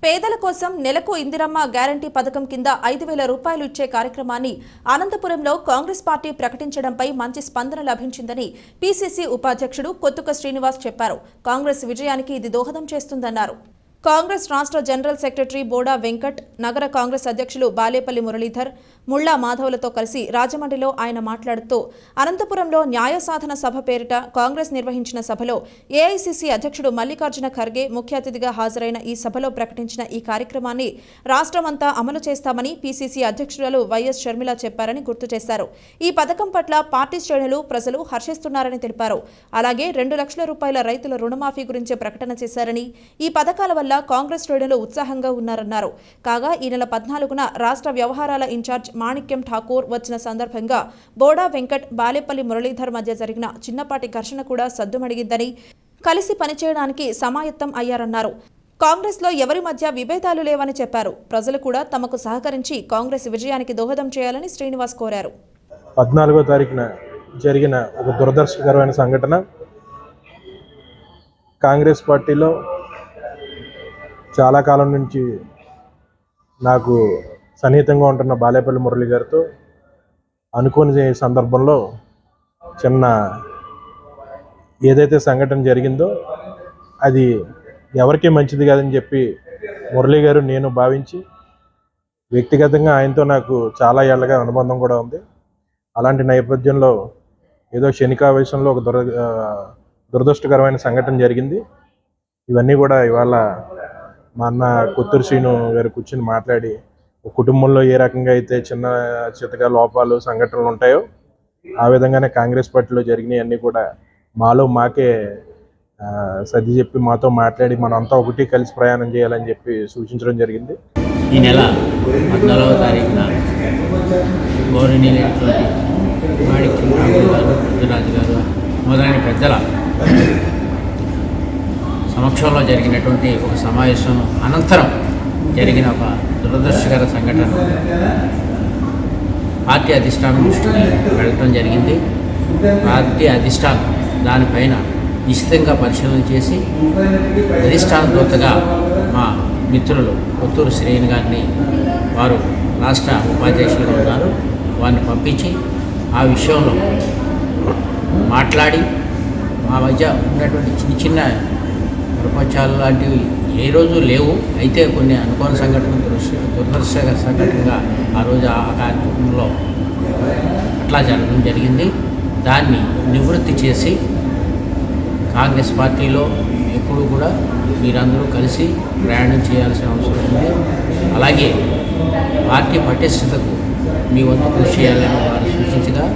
పేదల కోసం నెలకు ఇందిరమ్మ గ్యారంటీ పథకం కింద 5,000 రూపాయలు ఇచ్చే కార్యక్రమాన్ని అనంతపురంలో కాంగ్రెస్ పార్టీ ప్రకటించడంపై మంచి స్పందన లభించిందని పీసీసీ ఉపాధ్యక్షుడు కొత్తుక శ్రీనివాస్ చెప్పారు. కాంగ్రెస్ విజయానికి ఇది దోహదం చేస్తుందన్నారు. కాంగ్రెస్ రాష్ట్ర జనరల్ సెక్రటరీ బోడా వెంకట్, నగర కాంగ్రెస్ అధ్యక్షులు బాలేపల్లి మురళీధర్, ముళ్లా మాధవులతో కలిసి రాజమండ్రిలో ఆయన మాట్లాడుతూ అనంతపురంలో న్యాయ సాధన సభ పేరిట కాంగ్రెస్ నిర్వహించిన సభలో ఏఐసీసీ అధ్యక్షుడు మల్లికార్జున ఖర్గే ముఖ్య అతిథిగా హాజరైన ఈ సభలో ప్రకటించిన ఈ కార్యక్రమాన్ని రాష్ట్రమంతా అమలు చేస్తామని పీసీసీ అధ్యక్షురాలు వైఎస్ షర్మిల చెప్పారని గుర్తు చేశారు. ఈ పథకం పట్ల పార్టీ శ్రేణులు, ప్రజలు హర్షిస్తున్నారని తెలిపారు. అలాగే 2 లక్షల రూపాయల రైతుల రుణమాఫీ గురించి ప్రకటన చేశారని, ఈ పథకాల వల్ల కాంగ్రెస్ శ్రేణులు ఉత్సాహంగా ఉన్నారన్నారు. కాగా ఈ నెల 14న రాష్ట్ర వ్యవహారాల ఇన్ఛార్జ్ మాణిక్యం ఠాకూర్ వచ్చిన సందర్భంగా బోడా వెంకట్, బాలేపల్లి మురళీధర్ మధ్య జరిగిన చిన్నపాటి ఘర్షణ కూడా సద్దుమణిగిందని, కలిసి పనిచేయడానికి సమాయత్తం అయ్యారన్నారు. కాంగ్రెస్లో ఎవరి మధ్య విభేదాలు లేవని చెప్పారు. ప్రజలు కూడా తమకు సహకరించి కాంగ్రెస్ విజయానికి దోహదం చేయాలని శ్రీనివాస్ కోరారు. 14వ తారీఖున జరిగిన ఒక దురదర్శకరమైన సంఘటన, కాంగ్రెస్ పార్టీలో చాలా కాలం నుంచి నాకు సన్నిహితంగా ఉంటున్న బాలేపల్లి మురళి గారితో అనుకోని సందర్భంలో చిన్న ఏదైతే సంఘటన జరిగిందో అది ఎవరికీ మంచిది కాదని చెప్పి మురళి గారు నేను భావించి, వ్యక్తిగతంగా ఆయనతో నాకు చాలా ఏళ్ళగా అనుబంధం కూడా ఉంది. అలాంటి నేపథ్యంలో ఏదో క్షణికావేశంలో ఒక దురదృష్టకరమైన సంఘటన జరిగింది. ఇవన్నీ కూడా ఇవాళ మా అన్న కొత్తూరు శ్రీను గారు కూర్చొని మాట్లాడి, కుటుంబంలో ఏ రకంగా అయితే చిన్న చితక లోపాలు, సంఘటనలు ఉంటాయో ఆ విధంగానే కాంగ్రెస్ పార్టీలో జరిగినాయి అన్నీ కూడా మాలో మాకే సర్ది చెప్పి మాతో మాట్లాడి మనంతా ఒకటి కలిసి ప్రయాణం చేయాలని చెప్పి సూచించడం జరిగింది. ఈ నెల 14వ తారీఖున గౌరవనీయులైనటువంటి మాణిక్యం ఠాకూర్ గారు, రాజు గారు మొదలైన పెద్దల సమక్షంలో జరిగినటువంటి ఒక సమావేశం అనంతరం జరిగిన ఒక దురదృష్టకర సంఘటన పార్టీ అధిష్టానం దృష్టికి వెళ్ళడం జరిగింది. పార్టీ అధిష్టానం దానిపైన నిశ్చితంగా పరిశీలన చేసి అధిష్టాన దూతగా మా మిత్రులు కొత్తూరు శ్రీని గారిని, వారు రాష్ట్ర ఉపాధ్యక్షులుగా ఉన్నారు, వారిని పంపించి ఆ విషయంలో మాట్లాడి మా మధ్య ఉన్నటువంటి చిన్న చిన్న ప్రపంచాలు లాంటివి ఏ రోజు లేవు. అయితే కొన్ని అనుకోని సంఘటనలు, దురదృష్టకర సంఘటనగా ఆ రోజు ఆ కార్యక్రమంలో అట్లా జరగడం జరిగింది. దాన్ని నివృత్తి చేసి కాంగ్రెస్ పార్టీలో ఎప్పుడు కూడా మీరందరూ కలిసి ప్రయాణం చేయాల్సిన అవసరం ఉంది. అలాగే పార్టీ పటిష్టతకు మీ వంతు కృషి చేయాలని వారు సూచించగా